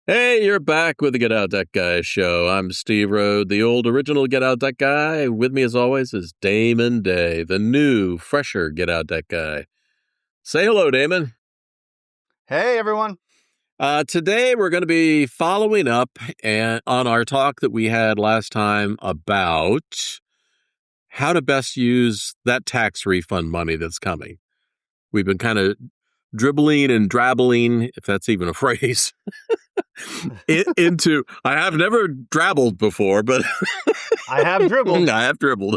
Hey, you're back with the Get Out That Guy show. I'm Steve Rhode, the old original Get Out That Guy. With me, as always, is Damon Day, the new, fresher Get Out That Guy. Say hello, Damon. Hey, everyone. Today, we're going to be following up on our talk that we had last time about how to best use that tax refund money that's coming. We've been kind of dribbling and drabbling, if that's even a phrase, into, I have never drabbled before, but I have dribbled. I have dribbled.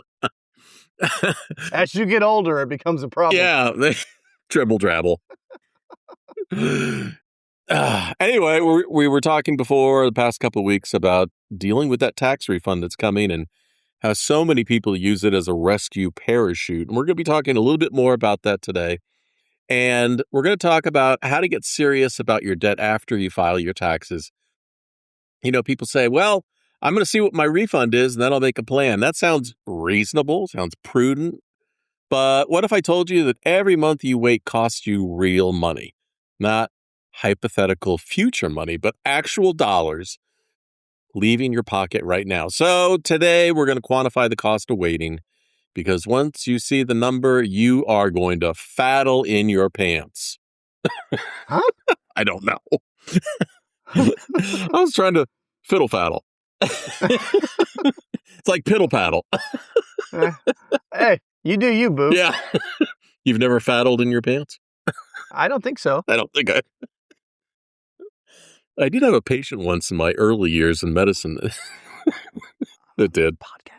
As you get older, it becomes a problem. Yeah, dribble drabble. Anyway, we were talking before the past couple of weeks about dealing with that tax refund that's coming and how so many people use it as a rescue parachute. And we're going to be talking a little bit more about that today. And we're going to talk about how to get serious about your debt after you file your taxes. You know, people say, well, I'm going to see what my refund is, and then I'll make a plan. That sounds reasonable, sounds prudent. But what if I told you that every month you wait costs you real money? Not hypothetical future money, but actual dollars leaving your pocket right now. So today we're going to quantify the cost of waiting, because once you see the number, you are going to faddle in your pants. Huh? I don't know. I was trying to fiddle faddle. It's like piddle paddle. Hey, you do you, boo. Yeah. You've never faddled in your pants? I don't think so. I don't think I did have a patient once in my early years in medicine that did. Podcast.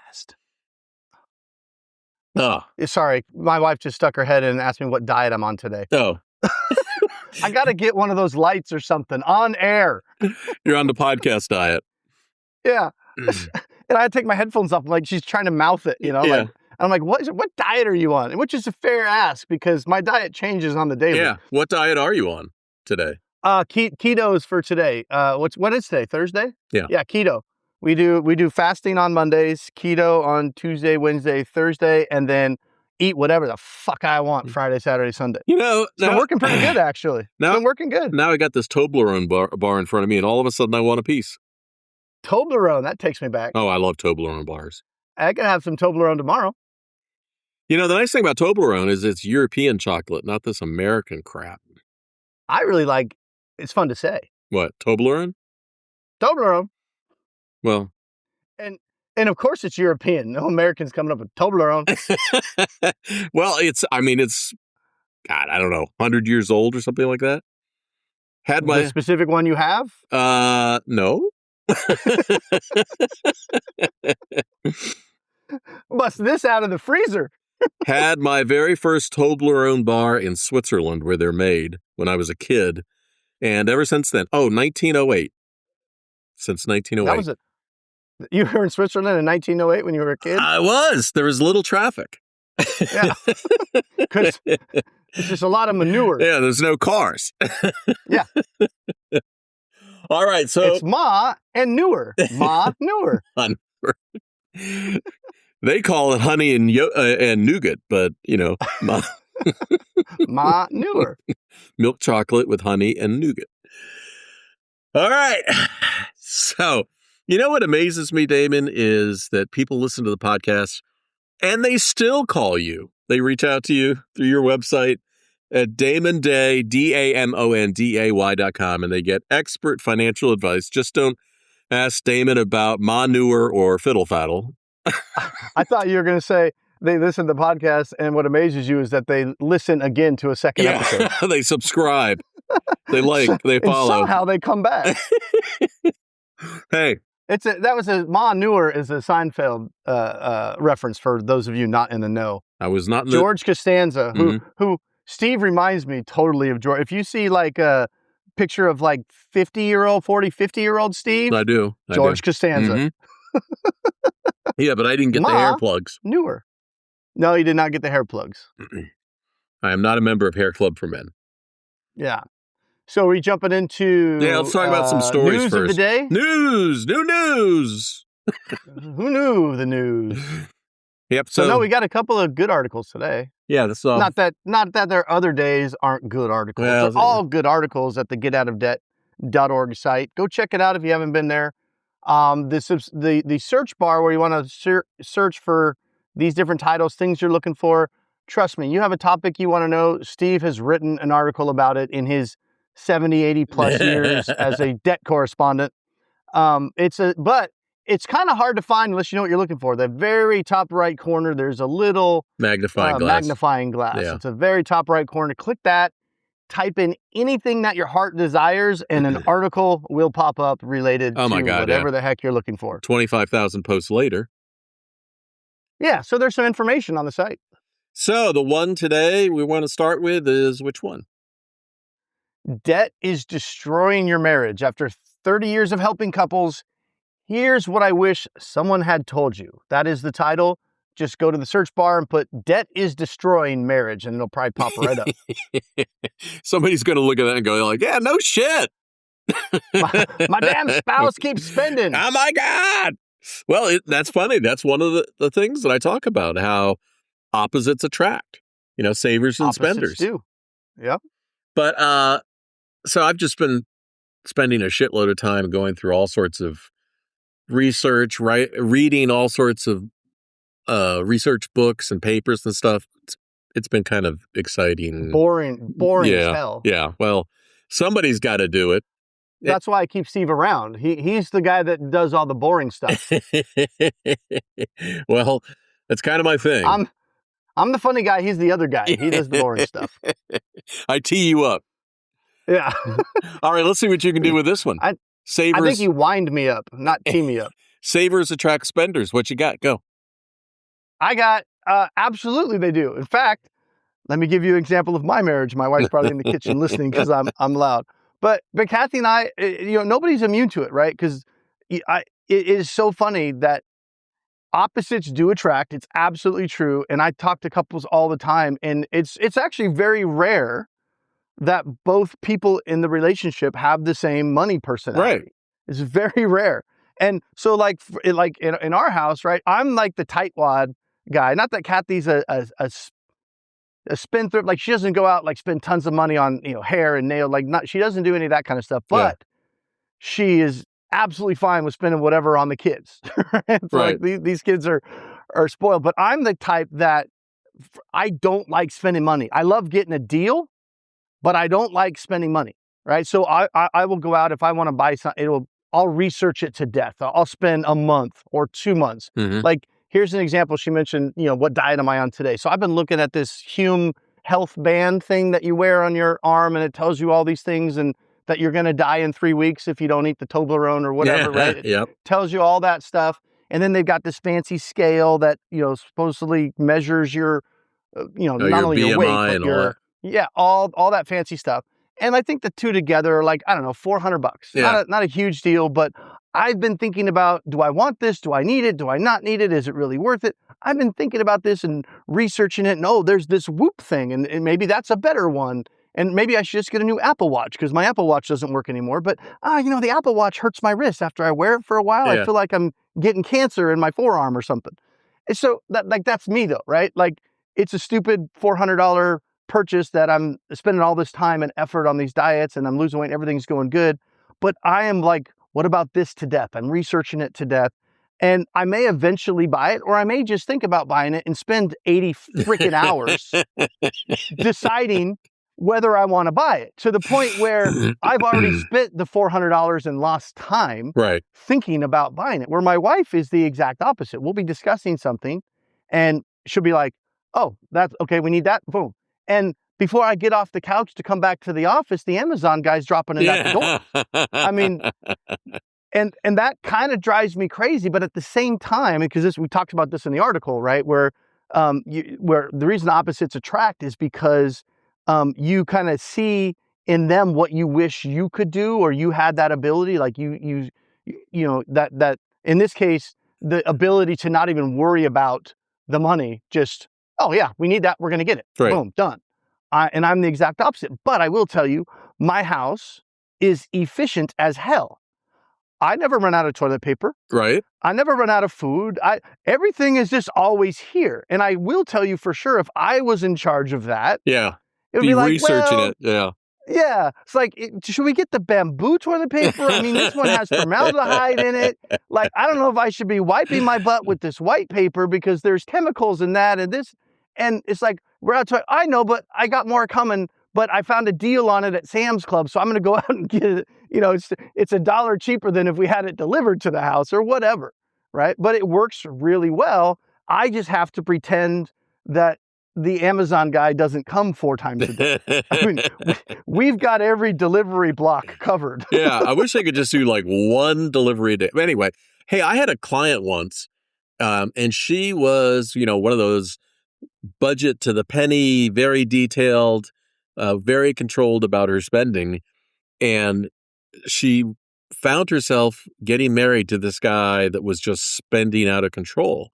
Oh. Sorry, my wife just stuck her head in and asked me what diet I'm on today. Oh. I got to get one of those lights or something on air. You're on the podcast diet. Yeah. And I take my headphones off, like she's trying to mouth it, you know? Yeah. Like, I'm like, what diet are you on? Which is a fair ask, because my diet changes on the daily. Yeah. What diet are you on today? Ketos for today. What is today? Thursday? Yeah. Yeah, keto. We do fasting on Mondays, keto on Tuesday, Wednesday, Thursday, and then eat whatever the fuck I want Friday, Saturday, Sunday. You know, It's been working pretty good, actually. It's been working good. Now I got this Toblerone bar in front of me, and all of a sudden I want a piece. Toblerone, that takes me back. Oh, I love Toblerone bars. I could have some Toblerone tomorrow. You know, the nice thing about Toblerone is it's European chocolate, not this American crap. I really like, it's fun to say. What, Toblerone? Toblerone. Well. And of course it's European. No Americans coming up with Toblerone. Well, it's, God, I don't know, 100 years old or something like that. The specific one you have? No. Bust this out of the freezer. Had my very first Toblerone bar in Switzerland, where they're made, when I was a kid. And ever since then, 1908. Since 1908. That was it. You were in Switzerland in 1908 when you were a kid? I was. There was little traffic. Yeah. Because it's just a lot of manure. Yeah, there's no cars. Yeah. All right, so it's Ma and newer. Ma newer. They call it honey and nougat, but you know, Ma newer. Milk chocolate with honey and nougat. All right. So, you know what amazes me, Damon, is that people listen to the podcast and they still call you. They reach out to you through your website at damonday, DAMONDAY.com, and they get expert financial advice. Just don't ask Damon about manure or fiddle faddle. I thought you were going to say they listen to the podcast, and what amazes you is that they listen again to a second episode. They subscribe. They they follow. And somehow they come back. Hey. Manure is a Seinfeld reference for those of you not in the know. I was not in George Costanza, who Steve reminds me totally of George. If you see like a picture of like 50-year-old Steve. I do. George Costanza. Mm-hmm. Yeah, but I didn't get the hair plugs. Newer. No, you did not get the hair plugs. I am not a member of Hair Club for Men. Yeah. So are we jumping into let's talk about some stories news first. Of the day? New news. Who knew the news? Yep. So no, we got a couple of good articles today. Yeah, that's all. Not that their other days aren't good articles. They're all good articles at the Get Out of Debt refund.org site. Go check it out if you haven't been there. The search bar where you want to search for these different titles, things you're looking for. Trust me, you have a topic you want to know. Steve has written an article about it in his 70, 80 plus years as a debt correspondent. But it's kind of hard to find unless you know what you're looking for. The very top right corner, there's a little magnifying glass. Yeah. It's a very top right corner. Click that, type in anything that your heart desires, and an article will pop up related to whatever the heck you're looking for. 25,000 posts later. Yeah, so there's some information on the site. So the one today we want to start with is which one? Debt is destroying your marriage. After 30 years of helping couples, here's what I wish someone had told you. That is the title. Just go to the search bar and put "debt is destroying marriage," and it'll probably pop right up. Somebody's going to look at that and go like, yeah, no shit. my damn spouse keeps spending. Oh my God. Well, that's funny. That's one of the things that I talk about, how opposites attract, savers and spenders. Do. Yep. But so I've just been spending a shitload of time going through all sorts of research, reading all sorts of research books and papers and stuff. It's been kind of exciting. Boring as hell. Yeah. Well, somebody's got to do it. That's why I keep Steve around. He's the guy that does all the boring stuff. Well, that's kind of my thing. I'm the funny guy. He's the other guy. He does the boring stuff. I tee you up. Yeah. All right, let's see what you can do with this one. Savers. I think you wind me up, not tee me up. Savers attract spenders. What you got? Go. I got, absolutely they do. In fact, let me give you an example of my marriage. My wife's probably in the kitchen listening because I'm loud. But Kathy and I, nobody's immune to it, right? Because it is so funny that opposites do attract. It's absolutely true. And I talk to couples all the time, and it's actually very rare that both people in the relationship have the same money personality. Right. It's very rare. And so like in our house, right, I'm like the tightwad guy. Not that Kathy's a spendthrift. Like, she doesn't go out like spend tons of money on hair and nail. She doesn't do any of that kind of stuff. But she is absolutely fine with spending whatever on the kids. It's right. Like these kids are spoiled. But I'm the type that I don't like spending money. I love getting a deal, but I don't like spending money. Right. So I will go out if I want to buy something. I'll research it to death. I'll spend a month or 2 months. Mm-hmm. Like, here's an example. She mentioned, what diet am I on today? So I've been looking at this Hume health band thing that you wear on your arm, and it tells you all these things, and that you're going to die in 3 weeks if you don't eat the Toblerone or whatever, right? It tells you all that stuff. And then they've got this fancy scale that, supposedly measures your, not your only BMI your weight, but and your, all that fancy stuff. And I think the two together are like, I don't know, $400. Yeah. Not a huge deal, but I've been thinking about, do I want this? Do I need it? Do I not need it? Is it really worth it? I've been thinking about this and researching it. And there's this Whoop thing, and maybe that's a better one. And maybe I should just get a new Apple Watch because my Apple Watch doesn't work anymore. But, the Apple Watch hurts my wrist after I wear it for a while. Yeah. I feel like I'm getting cancer in my forearm or something. And so that's me though, right? Like, it's a stupid $400 purchase that I'm spending all this time and effort on these diets, and I'm losing weight and everything's going good. But I am like, what about this to death? I'm researching it to death. And I may eventually buy it, or I may just think about buying it and spend 80 freaking hours deciding whether I want to buy it, to the point where I've already spent the $400 and lost time thinking about buying it. Where my wife is the exact opposite. We'll be discussing something and she'll be like, oh, that's okay. We need that. Boom. And before I get off the couch to come back to the office, the Amazon guy's dropping it at the door. I mean, and that kind of drives me crazy. But at the same time, because we talked about this in the article, right? Where the reason opposites attract is because you kind of see in them what you wish you could do, or you had that ability. Like that in this case, the ability to not even worry about the money, just, oh yeah, we need that, we're going to get it. Right. Boom, done. And I'm the exact opposite. But I will tell you, my house is efficient as hell. I never run out of toilet paper. Right. I never run out of food. Everything is just always here. And I will tell you for sure, if I was in charge of that, yeah, it would be like, researching it. Yeah. Yeah, it's like, should we get the bamboo toilet paper? I mean, this one has formaldehyde in it. Like, I don't know if I should be wiping my butt with this white paper because there's chemicals in that and this. And it's like, we're out to, I know, but I got more coming, but I found a deal on it at Sam's Club. So I'm going to go out and get it. You know, it's $1 cheaper than if we had it delivered to the house or whatever. Right. But it works really well. I just have to pretend that the Amazon guy doesn't come 4 times a day. I mean, we've got every delivery block covered. Yeah, I wish I could just do like one delivery a day. But anyway, hey, I had a client once, and she was, one of those budget to the penny, very detailed, very controlled about her spending. And she found herself getting married to this guy that was just spending out of control.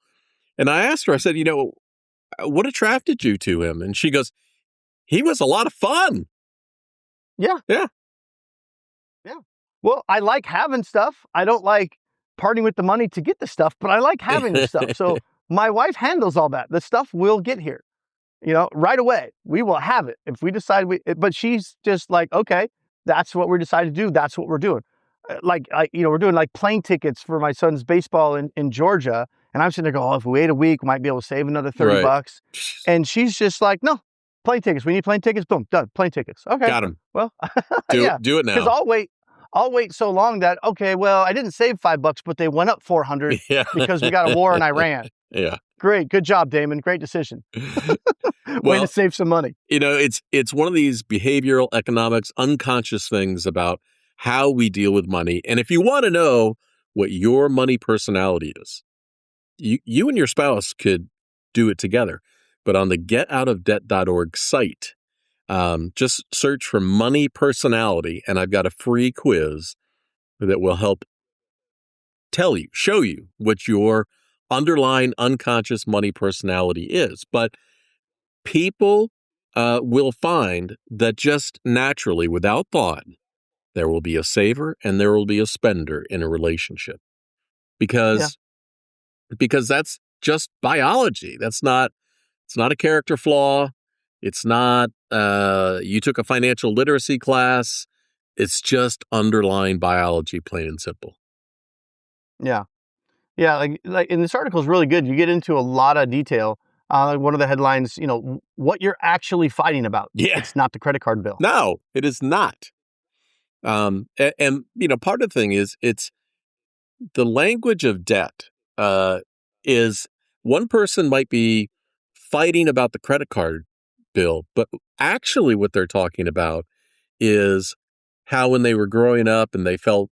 And I asked her, I said, what attracted you to him? And she goes, he was a lot of fun. Yeah. Yeah. Yeah. Well, I like having stuff. I don't like parting with the money to get the stuff, but I like having the stuff. So my wife handles all that. The stuff will get here, right away. We will have it if we decide but she's just like, okay, that's what we're deciding to do. That's what we're doing. We're doing like plane tickets for my son's baseball in Georgia. And I'm sitting there going, oh, if we wait a week, we might be able to save another $30. Right. And she's just like, no, plane tickets. We need plane tickets. Boom, done. Plane tickets. Okay. Got him. Well, do it now. Because I'll wait so long that, okay, well, I didn't save $5, but they went up 400 because we got a war in Iran. Yeah. Great. Good job, Damon. Great decision. Way to save some money. It's one of these behavioral economics, unconscious things about how we deal with money. And if you want to know what your money personality is, you and your spouse could do it together. But on the getoutofdebt.org site, just search for money personality, and I've got a free quiz that will help show you what your underlying unconscious money personality is. But people will find that just naturally, without thought, there will be a saver and there will be a spender in a relationship because that's just biology. It's not a character flaw. It's not, you took a financial literacy class. It's just underlying biology, plain and simple. Yeah. Yeah. Like and this article is really good. You get into a lot of detail. One of the headlines, what you're actually fighting about. Yeah. It's not the credit card bill. No, it is not. And part of the thing is it's the language of debt, is one person might be fighting about the credit card bill, but actually what they're talking about is how when they were growing up and they felt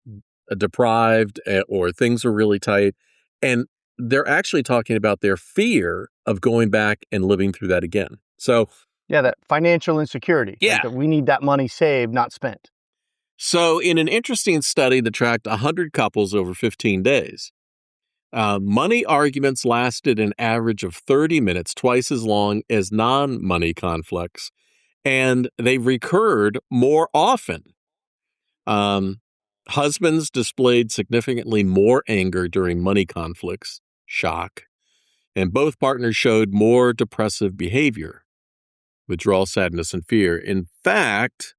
deprived or things were really tight, and they're actually talking about their fear of going back and living through that again. So yeah, that financial insecurity. Yeah. Like that we need that money saved, not spent. So in an interesting study that tracked 100 couples over 15 days, money arguments lasted an average of 30 minutes, twice as long as non-money conflicts, and they recurred more often. Husbands displayed significantly more anger during money conflicts, shock, and both partners showed more depressive behavior, withdrawal, sadness, and fear. In fact,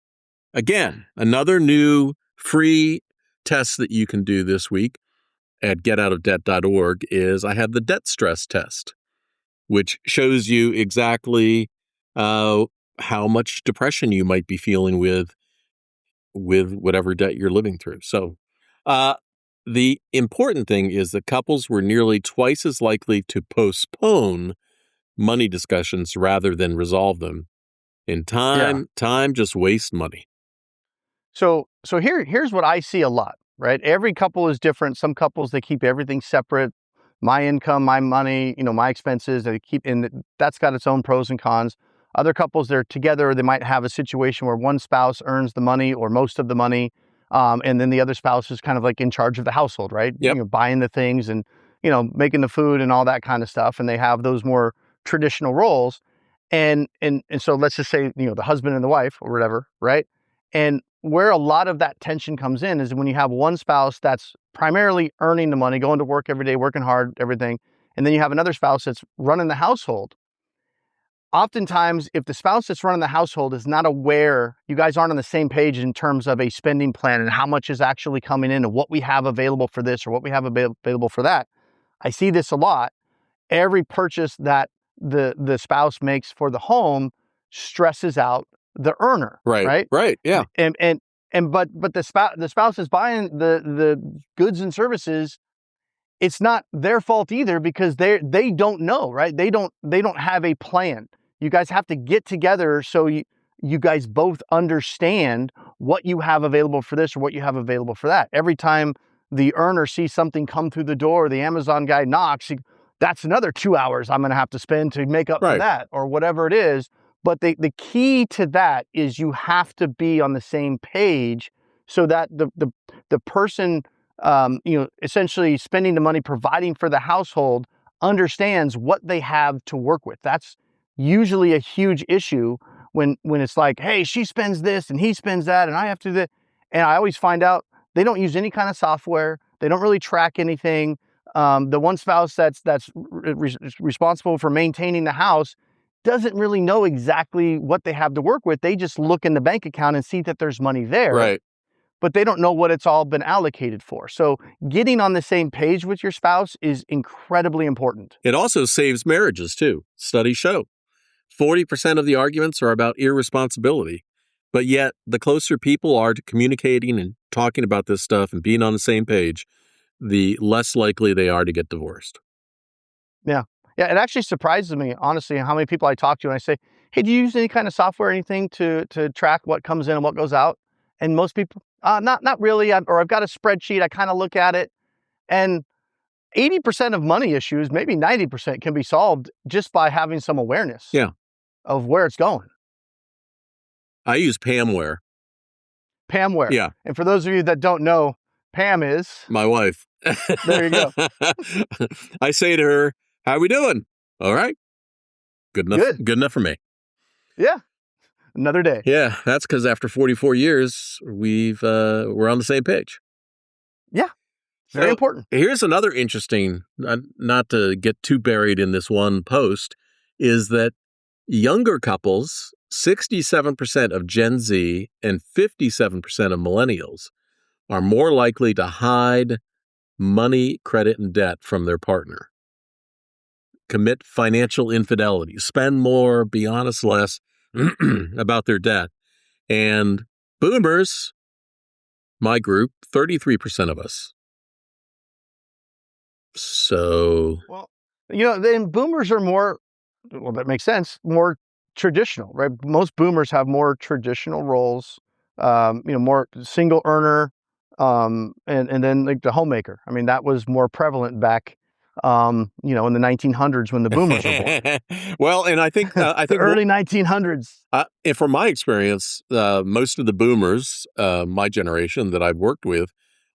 again, another new free test that you can do this week at getoutofdebt.org is I have the debt stress test, which shows you exactly how much depression you might be feeling with whatever debt you're living through. So the important thing is that couples were nearly twice as likely to postpone money discussions rather than resolve them. And time just wastes money. So here's what I see a lot, right? Every couple is different. Some couples, they keep everything separate. My income, my money, my expenses, they keep in. That's got its own pros and cons. Other couples, they're together. They might have a situation where one spouse earns the money or most of the money. And then the other spouse is kind of like in charge of the household, right? Yep. Buying the things and, making the food and all that kind of stuff. And they have those more traditional roles. And so let's just say, the husband and the wife or whatever, right? And where a lot of that tension comes in is when you have one spouse that's primarily earning the money, going to work every day, working hard, everything. And then you have another spouse that's running the household. oftentimes, if the spouse that's running the household is not aware, you guys aren't on the same page in terms of a spending plan and how much is actually coming in and what we have available for this or what we have available for that. I see this a lot. Every purchase that the spouse makes for the home stresses out the earner, right? Right. Yeah. But the spouse is buying the goods and services. It's not their fault either because they don't know, right? They don't have a plan. You guys have to get together so you guys both understand what you have available for this or what you have available for that. Every time the earner sees something come through the door, the Amazon guy knocks, that's another 2 hours I'm going to have to spend to make up for that or whatever it is. But the key to that is you have to be on the same page so that the person essentially spending the money, providing for the household, understands what they have to work with. That's usually a huge issue when it's like, hey, she spends this and he spends that and I have to do that. And I always find out they don't use any kind of software. They don't really track anything. The one spouse that's responsible for maintaining the house doesn't really know exactly what they have to work with. They just look in the bank account and see that there's money there. Right. But they don't know what it's all been allocated for. So getting on the same page with your spouse is incredibly important. It also saves marriages too. Studies show 40% of the arguments are about irresponsibility. But yet, the closer people are to communicating and talking about this stuff and being on the same page, the less likely they are to get divorced. Yeah. Yeah, it actually surprises me, honestly, how many people I talk to and I say, hey, do you use any kind of software or anything to track what comes in and what goes out? And most people, not really, or I've got a spreadsheet, I kind of look at it, and 80% of money issues, maybe 90% can be solved just by having some awareness of where it's going. I use Pamware. Pamware. Yeah. And for those of you that don't know, Pam is my wife. There you go. I say to her, how we doing? All right. Good enough. Good enough for me. Yeah. Another day. Yeah. That's because after 44 years, we're on the same page. Yeah. Very important. Here's another interesting, not to get too buried in this one post, is that younger couples, 67% of Gen Z and 57% of millennials are more likely to hide money, credit, and debt from their partner, commit financial infidelity, spend more, be honest less about their debt. And boomers, my group, 33% of us. So, well, then boomers are more, that makes sense, more traditional, right? Most boomers have more traditional roles, more single earner, and then like the homemaker. I mean, that was more prevalent back, in the 1900s when the boomers were born. Well, and I think the early 1900s. And from my experience, most of the boomers, my generation that I've worked with,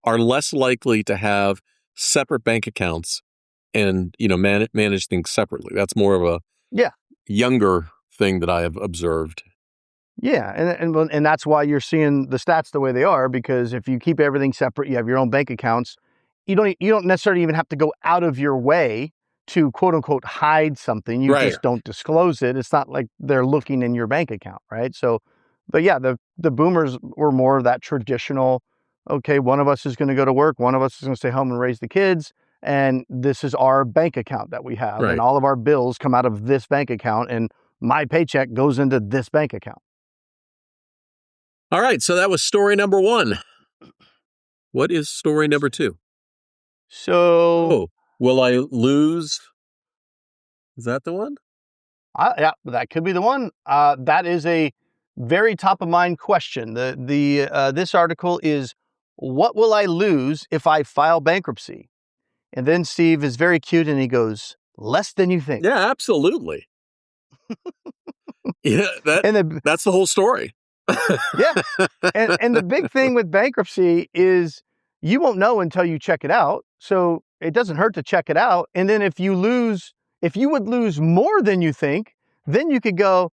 are less likely to have separate bank accounts and manage things separately. That's more of a younger thing that I have observed. Yeah, and that's why you're seeing the stats the way they are, because if you keep everything separate, you have your own bank accounts, you don't necessarily even have to go out of your way to quote unquote hide something. You just don't disclose it. It's not like they're looking in your bank account, right? So, but yeah, the boomers were more of that traditional, okay, one of us is going to go to work, one of us is going to stay home and raise the kids, and this is our bank account that we have, and all of our bills come out of this bank account, and my paycheck goes into this bank account. All right, so that was story number 1. What is story number 2? So, will I lose? Is that the one? Yeah, that could be the one. That is a very top of mind question. This article is, what will I lose if I file bankruptcy? And then Steve is very cute and he goes, less than you think. Yeah, absolutely. Yeah, that's the whole story. Yeah. And the big thing with bankruptcy is you won't know until you check it out. So it doesn't hurt to check it out. And then if you would lose more than you think, then you could go,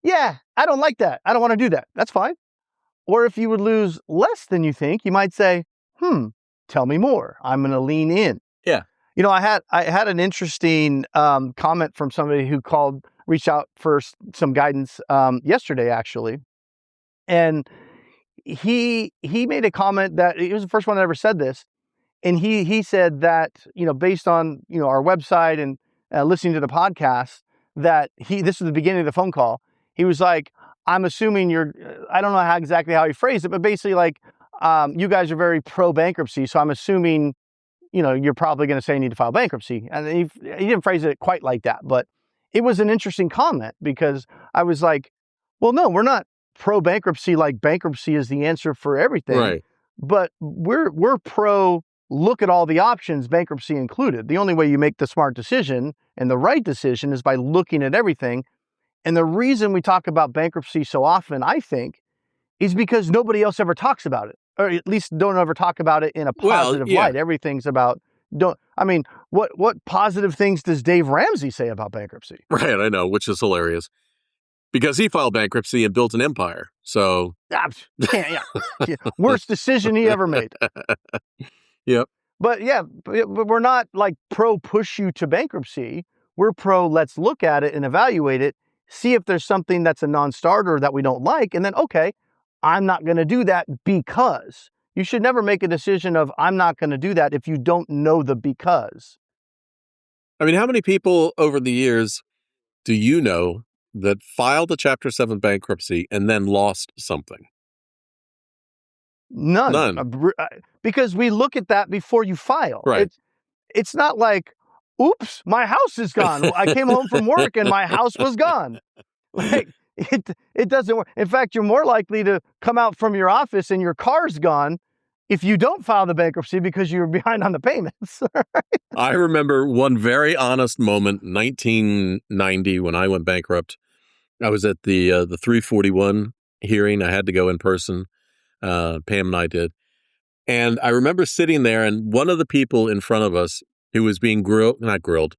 yeah, I don't like that. I don't want to do that. That's fine. Or if you would lose less than you think, you might say, tell me more. I'm going to lean in. Yeah. I had an interesting comment from somebody who called reached out for some guidance yesterday, actually. And he made a comment that he was the first one that ever said this. And he said that, based on, our website and listening to the podcast, that this is the beginning of the phone call. He was like, I'm assuming I don't know exactly how he phrased it, but basically like, you guys are very pro bankruptcy. So I'm assuming, you're probably going to say you need to file bankruptcy. And he didn't phrase it quite like that, but it was an interesting comment because I was like, well, no, we're not pro bankruptcy. Like bankruptcy is the answer for everything, Right. but we're pro look at all the options, bankruptcy included. The only way you make the smart decision and the right decision is by looking at everything. And the reason we talk about bankruptcy so often, I think, is because nobody else ever talks about it, or at least don't ever talk about it in a positive light. Everything's about what positive things does Dave Ramsey say about bankruptcy? Right, I know, which is hilarious because he filed bankruptcy and built an empire. So worst decision he ever made. Yep. But we're not like pro push you to bankruptcy. We're pro let's look at it and evaluate it, see if there's something that's a non-starter that we don't like, and then, okay, I'm not going to do that because. You should never make a decision of I'm not going to do that if you don't know the because. I mean, how many people over the years do you know that filed a Chapter 7 bankruptcy and then lost something? None. Because we look at that before you file. Right. It's not like, oops, my house is gone. I came home from work and my house was gone. Like it doesn't work. In fact, you're more likely to come out from your office and your car's gone if you don't file the bankruptcy because you're behind on the payments. I remember one very honest moment, 1990, when I went bankrupt. I was at the 341 hearing. I had to go in person. Pam and I did. And I remember sitting there, and one of the people in front of us who was being not grilled,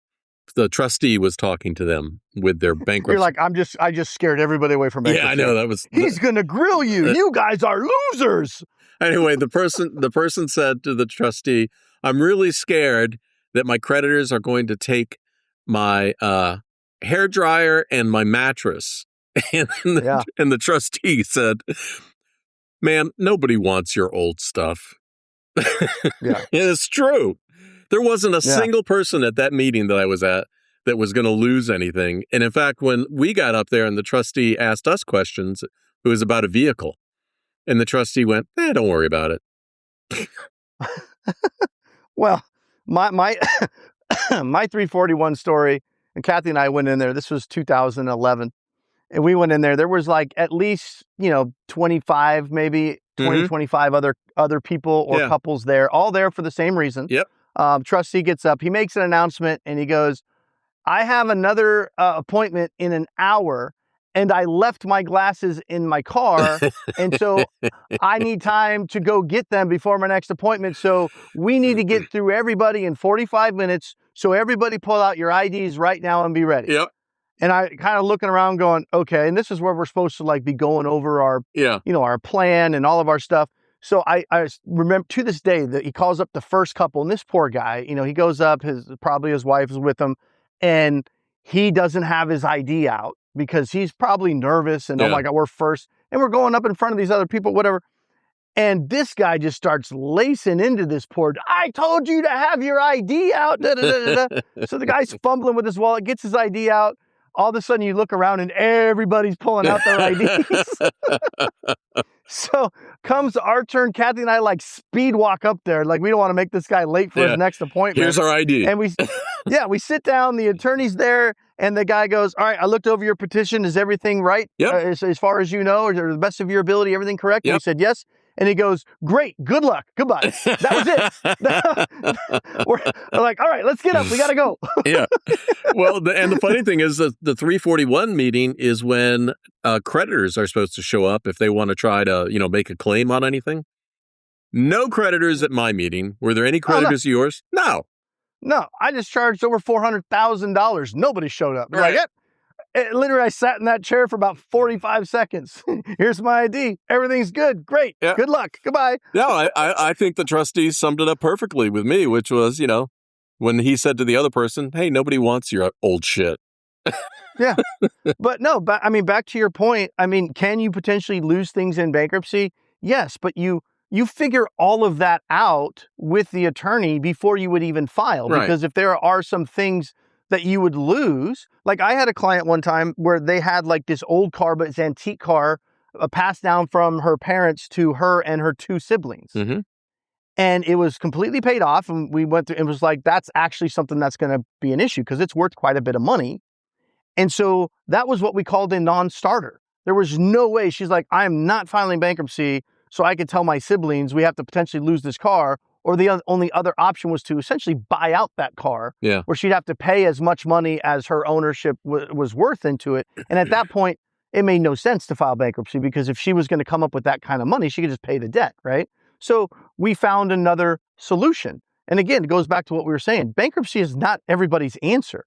the trustee was talking to them with their bankruptcy. You're like, I just scared everybody away from bankruptcy. Yeah, I know. He's going to grill you. You guys are losers. Anyway, the person said to the trustee, I'm really scared that my creditors are going to take my hair dryer and my mattress. And the trustee said, man, nobody wants your old stuff. Yeah. It's true. There wasn't a single person at that meeting that I was at that was going to lose anything. And in fact, when we got up there and the trustee asked us questions, it was about a vehicle. And the trustee went, don't worry about it. Well, my my 341 story, and Kathy and I went in there. This was 2011. And we went in there. There was like at least, 25, maybe 20, 25 other people or couples there, all there for the same reason. Yep. Trustee gets up. He makes an announcement and he goes, I have another appointment in an hour and I left my glasses in my car. And so I need time to go get them before my next appointment. So we need to get through everybody in 45 minutes. So everybody pull out your IDs right now and be ready. Yep. And I kind of looking around going, okay, and this is where we're supposed to like be going over our, our plan and all of our stuff. So I remember to this day that he calls up the first couple, and this poor guy, he goes up, probably his wife is with him, and he doesn't have his ID out because he's probably nervous and oh my God, we're first, and we're going up in front of these other people, whatever. And this guy just starts lacing into this poor, I told you to have your ID out. Da, da, da, da, da. So the guy's fumbling with his wallet, gets his ID out. All of a sudden you look around and everybody's pulling out their IDs. So comes our turn. Kathy and I like speed walk up there. Like we don't want to make this guy late for his next appointment. Here's our ID. And we sit down, the attorney's there and the guy goes, all right, I looked over your petition. Is everything right? Yep. As far as you know, or to the best of your ability, everything correct? Yep. And we said, yes. And he goes, great, good luck, goodbye. That was it. We're like, all right, let's get up. We got to go. Yeah. Well, and the funny thing is that the 341 meeting is when creditors are supposed to show up if they want to try to, make a claim on anything. No creditors at my meeting. Were there any creditors of yours? No. No, I just charged over $400,000. Nobody showed up. Right. Like, literally, I sat in that chair for about 45 seconds. Here's my ID. Everything's good. Great. Yeah. Good luck. Goodbye. No, I think the trustee summed it up perfectly with me, which was, when he said to the other person, hey, nobody wants your old shit. Yeah. But no, but I mean, back to your point, I mean, can you potentially lose things in bankruptcy? Yes, but you figure all of that out with the attorney before you would even file. Right. Because if there are some things that you would lose, like I had a client one time where they had like this old car, but it's antique car, passed down from her parents to her and her two siblings. Mm-hmm. And it was completely paid off. And we went through, it was like, that's actually something that's going to be an issue because it's worth quite a bit of money. And so that was what we called a non-starter. There was no way. She's like, I'm not filing bankruptcy so I could tell my siblings we have to potentially lose this car. Or the only other option was to essentially buy out that car, Yeah. where she'd have to pay as much money as her ownership was worth into it. And at that point, it made no sense to file bankruptcy because if she was going to come up with that kind of money, she could just pay the debt, right? So we found another solution. And again, it goes back to what we were saying. Bankruptcy is not everybody's answer.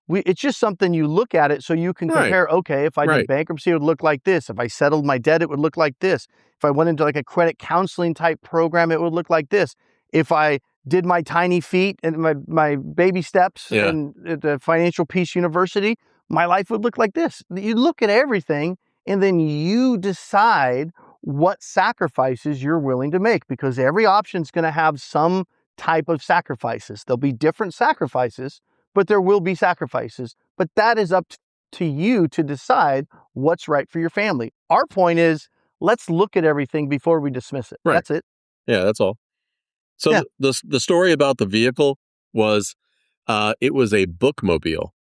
It's just something you look at it so you can compare, okay, if I did bankruptcy, it would look like this. If I settled my debt, it would look like this. If I went into like a credit counseling type program, it would look like this. If I did my tiny feet and my baby steps in at the Financial Peace University, my life would look like this. You look at everything and then you decide what sacrifices you're willing to make, because every option is going to have some type of sacrifices. There'll be different sacrifices, but there will be sacrifices. But that is up to you to decide what's right for your family. Our point is, let's look at everything before we dismiss it. Right. That's it. Yeah, that's all. So the story about the vehicle was, it was a bookmobile.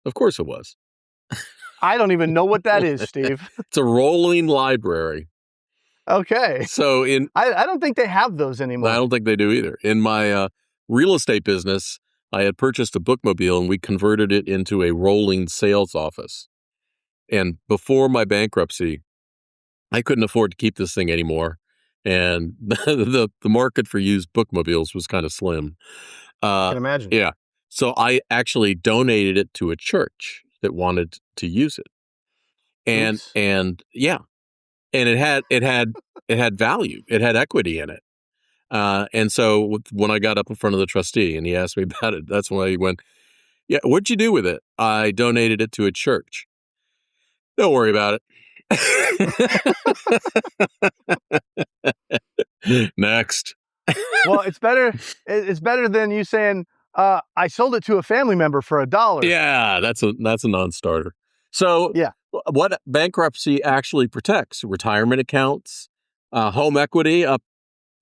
Of course it was. I don't even know what that is, Steve. It's a rolling library. Okay. So I don't think they have those anymore. I don't think they do either. In my real estate business, I had purchased a bookmobile and we converted it into a rolling sales office. And before my bankruptcy, I couldn't afford to keep this thing anymore. And the market for used bookmobiles was kind of slim. I can imagine. Yeah. So I actually donated it to a church that wanted to use it. And and it had value. It had equity in it. And so when I got up in front of the trustee and he asked me about it, that's when he went, "Yeah, what'd you do with it?" "I donated it to a church." "Don't worry about it." Next. Well, it's better than you saying, I sold it to a family member for $1. Yeah, that's a non-starter. So what bankruptcy actually protects: retirement accounts, home equity, up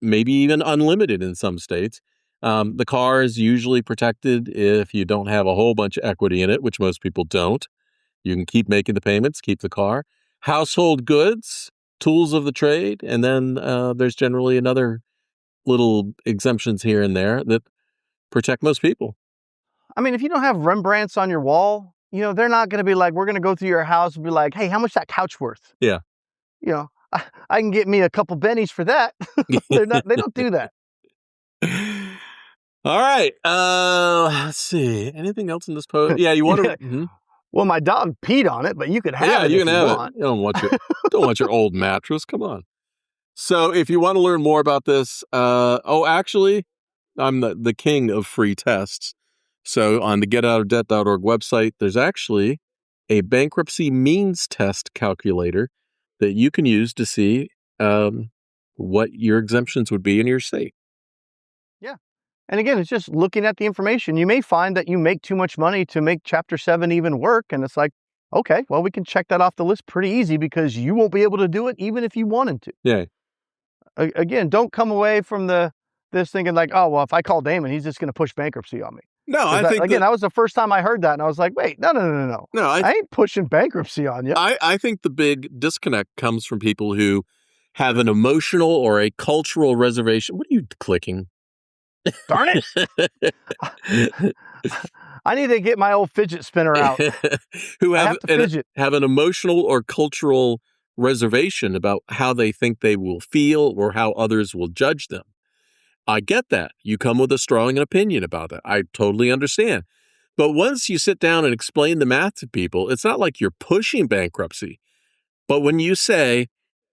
maybe even unlimited in some states. The car is usually protected if you don't have a whole bunch of equity in it, which most people don't. You can keep making the payments, keep the car. Household goods, tools of the trade, and then there's generally another little exemptions here and there that protect most people. I mean, if you don't have Rembrandts on your wall, they're not going to be like, we're going to go through your house and be like, hey, how much that couch worth? Yeah. I can get me a couple bennies for that. They don't do that. All right. Let's see. Anything else in this post? Yeah, you want to? Mm-hmm. Well, my dog peed on it, but you could have it. You can have want. it. You don't want your old mattress. Come on. So if you want to learn more about this, actually, I'm the king of free tests. So on the getoutofdebt.org website, there's actually a bankruptcy means test calculator that you can use to see what your exemptions would be in your state. Yeah. And again, it's just looking at the information. You may find that you make too much money to make Chapter 7 even work. And it's like, okay, well, we can check that off the list pretty easy because you won't be able to do it even if you wanted to. Yeah. Again, don't come away from this thinking like, oh, well, if I call Damon, he's just going to push bankruptcy on me. No, I think that was the first time I heard that, and I was like, wait, no. No, I ain't pushing bankruptcy on you. I think the big disconnect comes from people who have an emotional or a cultural reservation. What are you clicking? Darn it! I need to get my old fidget spinner out. Who have an emotional or cultural reservation about how they think they will feel or how others will judge them. I get that. You come with a strong opinion about that. I totally understand. But once you sit down and explain the math to people, it's not like you're pushing bankruptcy. But when you say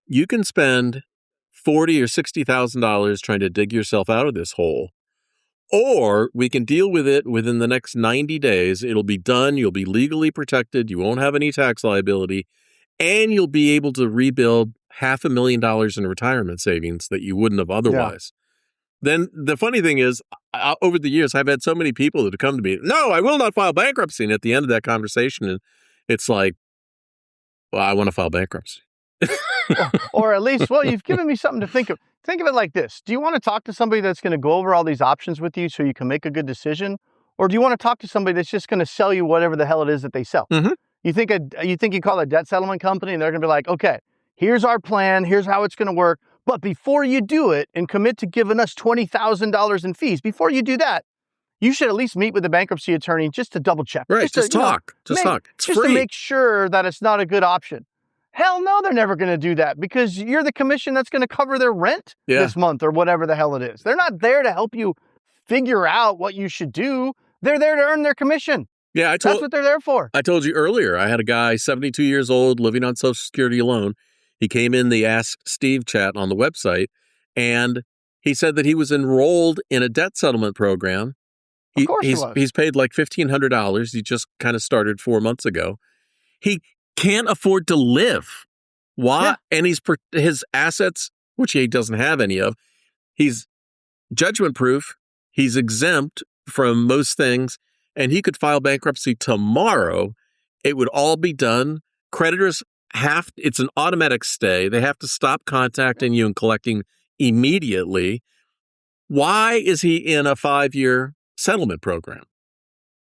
you can spend $40,000 or $60,000 trying to dig yourself out of this hole, Or we can deal with it within the next 90 days. It'll be done. You'll be legally protected. You won't have any tax liability. And you'll be able to rebuild $500,000 in retirement savings that you wouldn't have otherwise. Then the funny thing is, over the years, I've had so many people that have come to me, no, I will not file bankruptcy. And at the end of that conversation, it's like, well, I want to file bankruptcy. or at least, well, you've given me something to think of. Think of it like this. Do you want to talk to somebody that's going to go over all these options with you so you can make a good decision? Or do you want to talk to somebody that's just going to sell you whatever the hell it is that they sell? Mm-hmm. You think you call a debt settlement company and they're going to be like, okay, here's our plan. Here's how it's going to work. But before you do it and commit to giving us $20,000 in fees, before you do that, you should at least meet with the bankruptcy attorney just to double check. Right. Just talk. Talk. It's just free. To make sure that it's not a good option. Hell no, they're never going to do that because you're the commission that's going to cover their rent this month or whatever the hell it is. They're not there to help you figure out what you should do. They're there to earn their commission. Yeah, that's what they're there for. I told you earlier, I had a guy, 72 years old, living on Social Security alone. He came in the Ask Steve chat on the website, and he said that he was enrolled in a debt settlement program. Of course he was. He's paid like $1,500. He just kind of started 4 months ago. He can't afford to live. Why? Yeah. And his assets, which he doesn't have any of, he's judgment proof. He's exempt from most things, and he could file bankruptcy tomorrow. It would all be done. Creditors it's an automatic stay. They have to stop contacting you and collecting immediately. Why is he in a 5-year settlement program?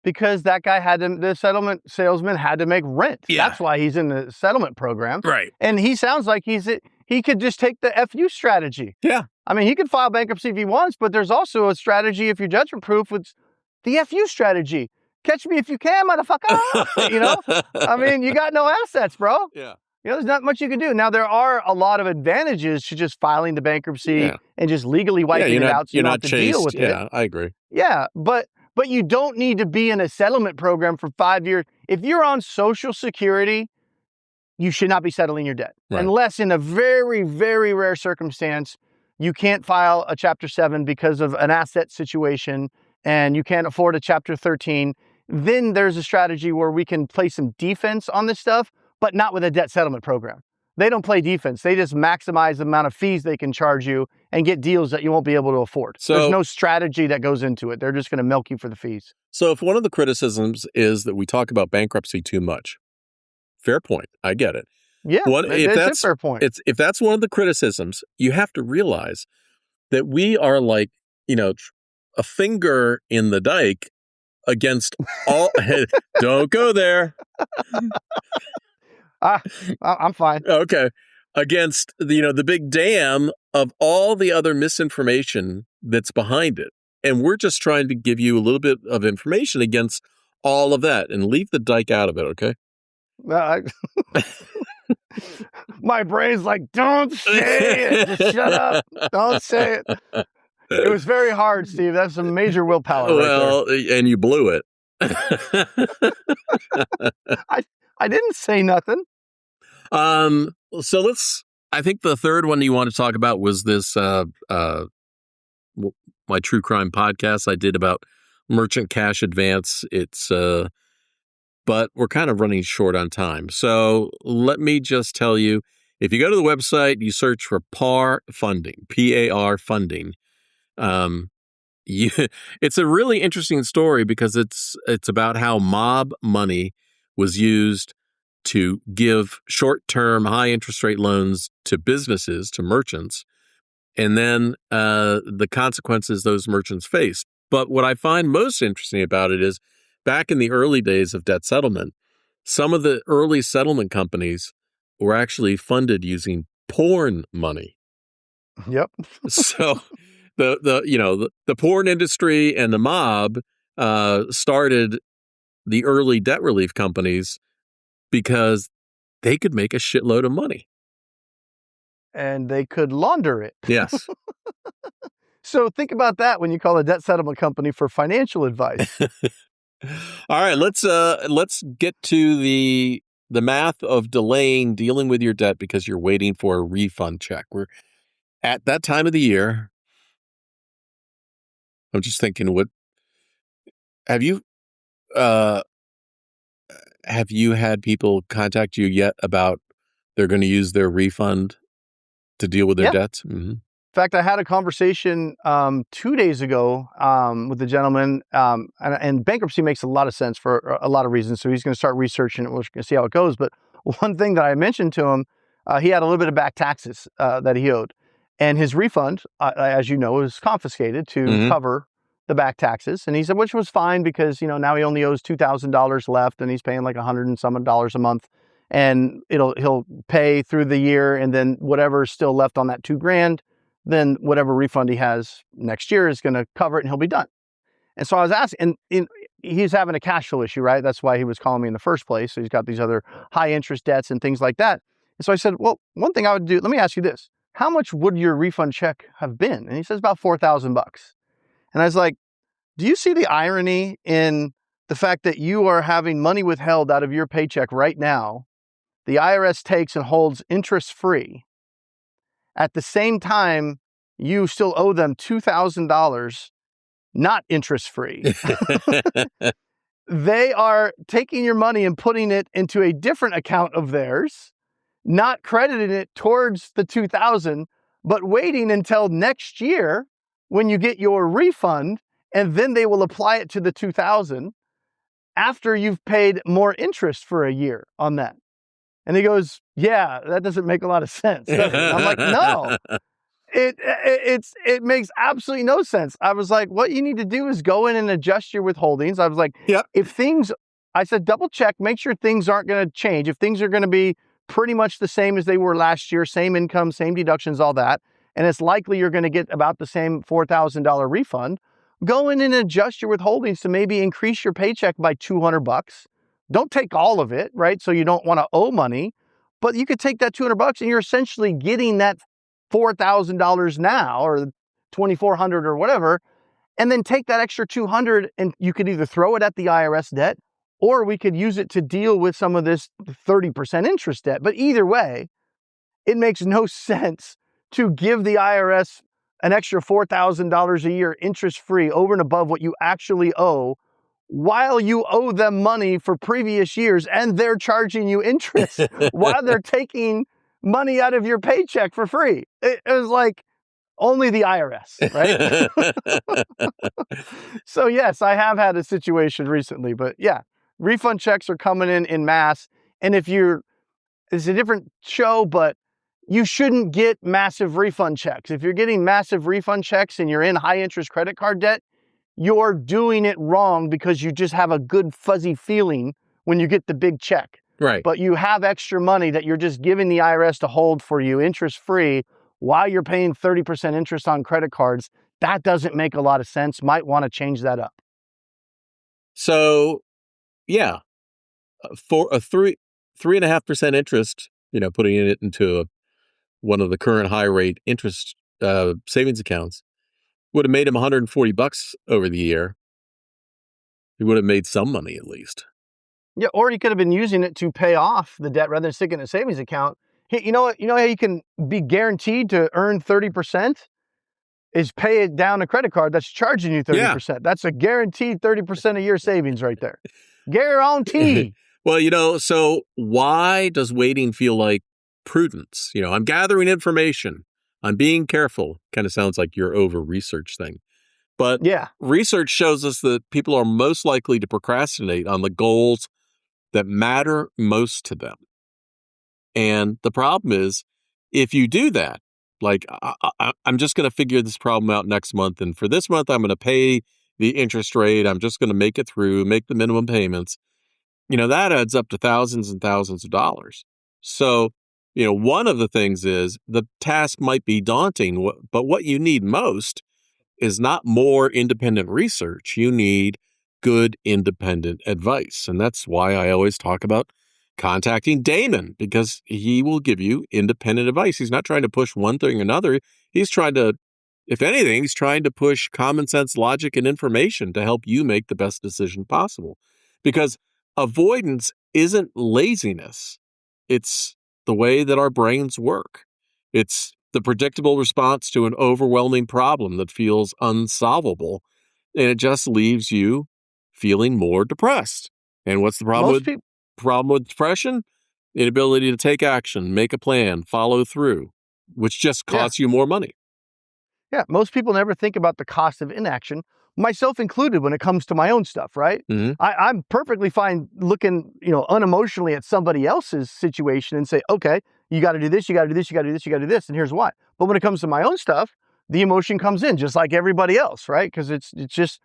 Because that guy the settlement salesman had to make rent. Yeah. That's why he's in the settlement program. Right. And he sounds like he could just take the FU strategy. Yeah. I mean, he could file bankruptcy if he wants, but there's also a strategy if you're judgment proof with the FU strategy. Catch me if you can, motherfucker. You know? I mean, you got no assets, bro. Yeah. You know, there's not much you can do. Now, there are a lot of advantages to just filing the bankruptcy and just legally wiping it out so you don't have to deal with it. Yeah, I agree. Yeah, but you don't need to be in a settlement program for 5 years. If you're on Social Security, you should not be settling your debt. Right. Unless in a very, very rare circumstance, you can't file a Chapter 7 because of an asset situation and you can't afford a Chapter 13. Then there's a strategy where we can play some defense on this stuff, but not with a debt settlement program. They don't play defense. They just maximize the amount of fees they can charge you and get deals that you won't be able to afford. So there's no strategy that goes into it. They're just going to milk you for the fees. So if one of the criticisms is that we talk about bankruptcy too much, fair point. I get it. Yeah, that's a fair point. If that's one of the criticisms, you have to realize that we are like, a finger in the dike against all. Don't go there. I'm fine. Okay. Against the big dam of all the other misinformation that's behind it. And we're just trying to give you a little bit of information against all of that and leave the dike out of it, okay? My brain's like, don't say it. Just shut up. Don't say it. It was very hard, Steve. That's some major willpower right there. And you blew it. I didn't say nothing. So I think the third one you want to talk about was this, my true crime podcast I did about merchant cash advance. But we're kind of running short on time. So let me just tell you, if you go to the website, you search for PAR funding, PAR funding. It's a really interesting story because it's about how mob money was used to give short-term, high-interest rate loans to businesses, to merchants, and then the consequences those merchants face. But what I find most interesting about it is back in the early days of debt settlement, some of the early settlement companies were actually funded using porn money. Yep. So the porn industry and the mob started the early debt relief companies because they could make a shitload of money. And they could launder it. Yes. So think about that when you call a debt settlement company for financial advice. All right, let's get to the math of dealing with your debt because you're waiting for a refund check. We're at that time of the year. I'm just thinking, what have you uh have you had people contact you yet about they're going to use their refund to deal with their Yeah. debts? Mm-hmm. In fact, I had a conversation 2 days ago with the gentleman, and bankruptcy makes a lot of sense for a lot of reasons. So he's going to start researching it. We're going to see how it goes. But one thing that I mentioned to him, he had a little bit of back taxes that he owed, and his refund, as you know, is confiscated to Mm-hmm. cover the back taxes. And he said, which was fine because now he only owes $2,000 left, and he's paying like $100 and some dollars a month, and he'll pay through the year, and then whatever's still left on that $2,000. Then whatever refund he has next year is going to cover it and he'll be done. And so I was asking, and he's having a cash flow issue, right? That's why he was calling me in the first place. So he's got these other high interest debts and things like that. And so I said, well, one thing I would do, let me ask you this. How much would your refund check have been? And he says about $4,000. And I was like, do you see the irony in the fact that you are having money withheld out of your paycheck right now? The IRS takes and holds interest free. At the same time, you still owe them $2,000, not interest free. They are taking your money and putting it into a different account of theirs, not crediting it towards the 2,000, but waiting until next year when you get your refund, and then they will apply it to the 2,000 after you've paid more interest for a year on that. And he goes, yeah, that doesn't make a lot of sense, does it? And I'm like, no, it makes absolutely no sense. I was like, what you need to do is go in and adjust your withholdings. I was like, Yep. I said, double check, make sure things aren't going to change. If things are going to be pretty much the same as they were last year, same income, same deductions, all that, and it's likely you're going to get about the same $4,000 refund, go in and adjust your withholdings to maybe increase your paycheck by $200. Don't take all of it, right? So you don't want to owe money, but you could take that $200 and you're essentially getting that $4,000 now, or $2,400 or whatever, and then take that extra $200 and you could either throw it at the IRS debt, or we could use it to deal with some of this 30% interest debt. But either way, it makes no sense to give the IRS an extra $4,000 a year interest-free over and above what you actually owe, while you owe them money for previous years and they're charging you interest while they're taking money out of your paycheck for free. It was like only the IRS, right? So yes, I have had a situation recently, but yeah, refund checks are coming in mass. And it's a different show, but you shouldn't get massive refund checks. If you're getting massive refund checks and you're in high interest credit card debt, you're doing it wrong because you just have a good fuzzy feeling when you get the big check. Right. But you have extra money that you're just giving the IRS to hold for you interest free while you're paying 30% interest on credit cards. That doesn't make a lot of sense. Might want to change that up. So, yeah, for a 3.5% interest, putting it into one of the current high rate interest savings accounts would have made him $140 over the year. He would have made some money at least. Yeah, or he could have been using it to pay off the debt rather than sticking in a savings account. You know what? You know how you can be guaranteed to earn 30%? Is pay it down a credit card that's charging you 30%. Yeah. That's a guaranteed 30% of your savings right there. Guarantee. Well, so why does waiting feel like prudence? I'm gathering information. I'm being careful. Kind of sounds like your over-research thing. But yeah, research shows us that people are most likely to procrastinate on the goals that matter most to them. And the problem is, if you do that, like, I'm just going to figure this problem out next month. And for this month, I'm going to pay the interest rate. I'm just going to make it through, make the minimum payments. That adds up to thousands and thousands of dollars. So, one of the things is the task might be daunting, but what you need most is not more independent research. You need good independent advice. And that's why I always talk about contacting Damon, because he will give you independent advice. He's not trying to push one thing or another. He's trying to, if anything, he's trying to push common sense, logic, and information to help you make the best decision possible. Because avoidance isn't laziness. It's the way that our brains work. It's the predictable response to an overwhelming problem that feels unsolvable. and it just leaves you feeling more depressed. And what's the Most people, problem with depression? Inability to take action, make a plan, follow through, which just yeah. costs you more money. Yeah, most people never think about the cost of inaction, myself included, when it comes to my own stuff, right? Mhm. I'm perfectly fine looking, unemotionally at somebody else's situation and say, okay, you got to do this, you got to do this, you got to do this, you got to do this, and here's why. But when it comes to my own stuff, the emotion comes in just like everybody else, right? Because it's just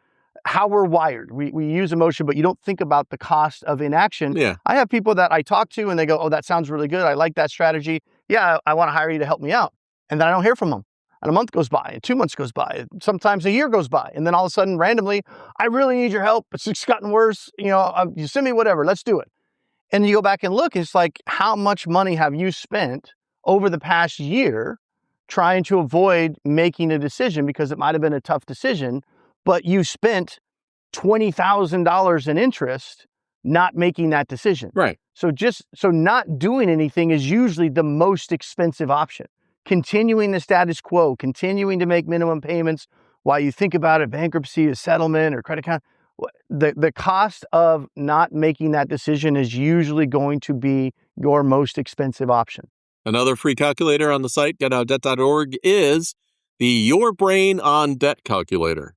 how we're wired. We use emotion, but you don't think about the cost of inaction. Yeah. I have people that I talk to and they go, oh, that sounds really good. I like that strategy. Yeah, I want to hire you to help me out. And then I don't hear from them. And a month goes by, and 2 months goes by, sometimes a year goes by. And then all of a sudden, randomly, I really need your help. It's just gotten worse. You send me whatever, let's do it. And you go back and look, and it's like, how much money have you spent over the past year trying to avoid making a decision because it might have been a tough decision, but you spent $20,000 in interest not making that decision. Right. So not doing anything is usually the most expensive option. Continuing the status quo, continuing to make minimum payments while you think about it, bankruptcy, a settlement, or credit card, the cost of not making that decision is usually going to be your most expensive option. Another free calculator on the site, getoutdebt.org, is the Your Brain on Debt calculator,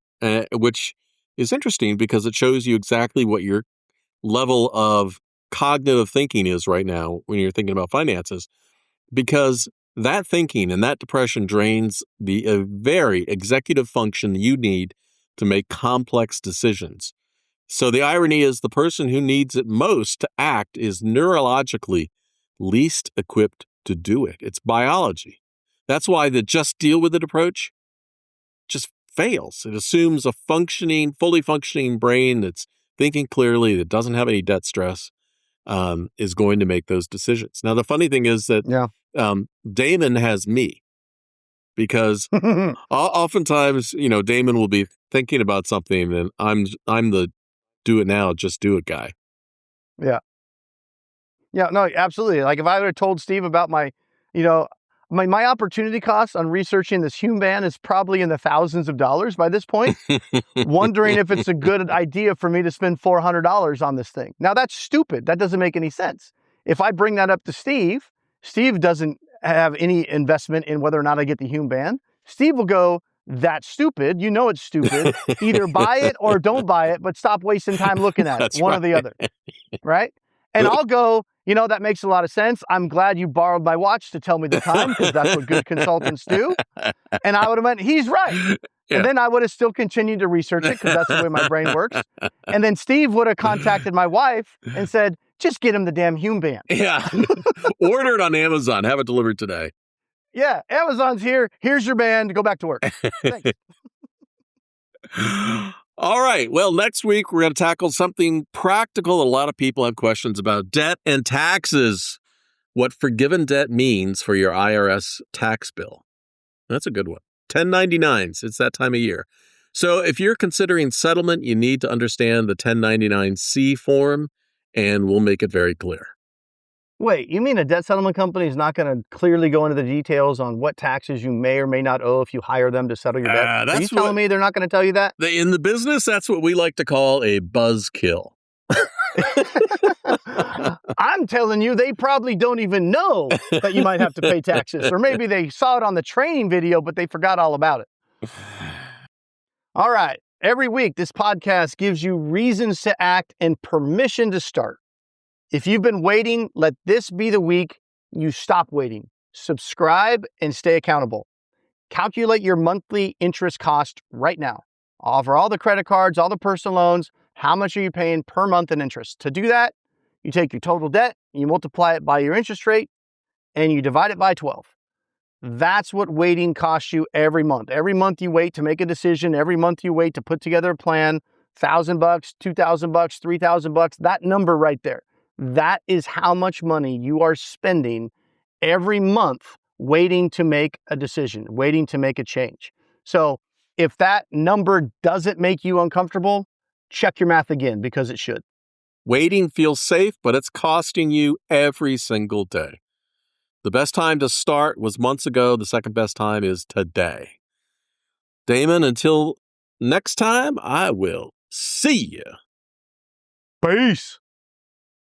which is interesting because it shows you exactly what your level of cognitive thinking is right now when you're thinking about finances, because that thinking and that depression drains the very executive function you need to make complex decisions. So the irony is the person who needs it most to act is neurologically least equipped to do it. It's biology. That's why the just deal with it approach just fails. It assumes a fully functioning brain that's thinking clearly, that doesn't have any debt stress, is going to make those decisions. Now, the funny thing is that Damon has me, because oftentimes, Damon will be thinking about something and I'm the do it now, just do it guy. Yeah. Yeah, no, absolutely. Like if I would have told Steve about my opportunity costs on researching this Hume ban is probably in the thousands of dollars by this point, wondering if it's a good idea for me to spend $400 on this thing. Now that's stupid. That doesn't make any sense. If I bring that up to Steve, Steve doesn't have any investment in whether or not I get the Hume ban. Steve will go, that's stupid. You know it's stupid. Either buy it or don't buy it, but stop wasting time looking at it. One or the other. Right? And I'll go, that makes a lot of sense. I'm glad you borrowed my watch to tell me the time, because that's what good consultants do. And I would have went, he's right. Yeah. And then I would have still continued to research it, because that's the way my brain works. And then Steve would have contacted my wife and said, just get him the damn Hume ban. Yeah. Order it on Amazon. Have it delivered today. Yeah. Amazon's here. Here's your ban to go back to work. Thanks. All right. Well, next week, we're going to tackle something practical. A lot of people have questions about debt and taxes, what forgiven debt means for your IRS tax bill. That's a good one. 1099s. It's that time of year. So if you're considering settlement, you need to understand the 1099-C form, and we'll make it very clear. Wait, you mean a debt settlement company is not going to clearly go into the details on what taxes you may or may not owe if you hire them to settle your debt? Are you telling me they're not going to tell you that? In the business, that's what we like to call a buzzkill. I'm telling you, they probably don't even know that you might have to pay taxes. Or maybe they saw it on the training video, but they forgot all about it. All right. Every week, this podcast gives you reasons to act and permission to start. If you've been waiting, let this be the week you stop waiting. Subscribe and stay accountable. Calculate your monthly interest cost right now. For all the credit cards, all the personal loans, how much are you paying per month in interest? To do that, you take your total debt, you multiply it by your interest rate, and you divide it by 12. That's what waiting costs you every month. Every month you wait to make a decision. Every month you wait to put together a plan. $1,000, $2,000, $3,000, that number right there. That is how much money you are spending every month waiting to make a decision, waiting to make a change. So if that number doesn't make you uncomfortable, check your math again, because it should. Waiting feels safe, but it's costing you every single day. The best time to start was months ago. The second best time is today. Damon, until next time I will see you. Peace.